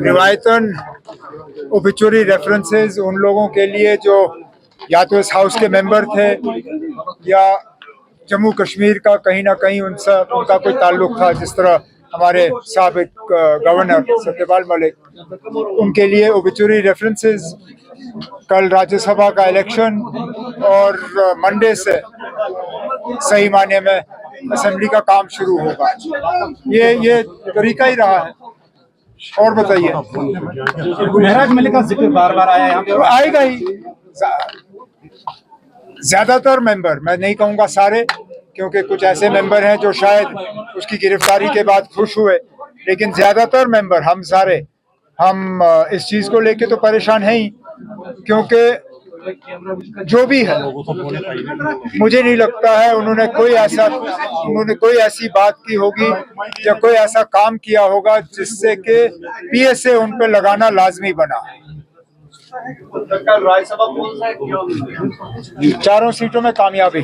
रिवायतन obituary references उन लोगों के लिए जो या तो इस हाउस के मेंबर थे या जम्मू कश्मीर का कहीं ना कहीं उनका कोई ताल्लुक था, जिस तरह हमारे साबिक गवर्नर सत्यपाल मलिक, उनके लिए ओबिचुरी रेफरेंसेस। कल राज्यसभा का इलेक्शन और मंडे से सही मायने में असेंबली का काम शुरू होगा। ये तरीका ही रहा है। और बताइए, महराज मलिक का जिक्र बार बार आया यहाँ पे, तो आएगा ही। ज्यादातर मेंबर, मैं नहीं कहूंगा सारे, क्योंकि कुछ ऐसे मेंबर हैं जो शायद उसकी गिरफ्तारी के बाद खुश हुए, लेकिन ज्यादातर मेंबर, हम सारे, हम इस चीज को लेके तो परेशान हैं ही, क्योंकि जो भी है, मुझे नहीं लगता है उन्होंने कोई ऐसी बात की होगी या कोई ऐसा काम किया होगा जिससे कि पीएसए उन पे लगाना लाजमी बना। कल राज्यसभा कौन सा है? 4 सीटों में कामयाबी।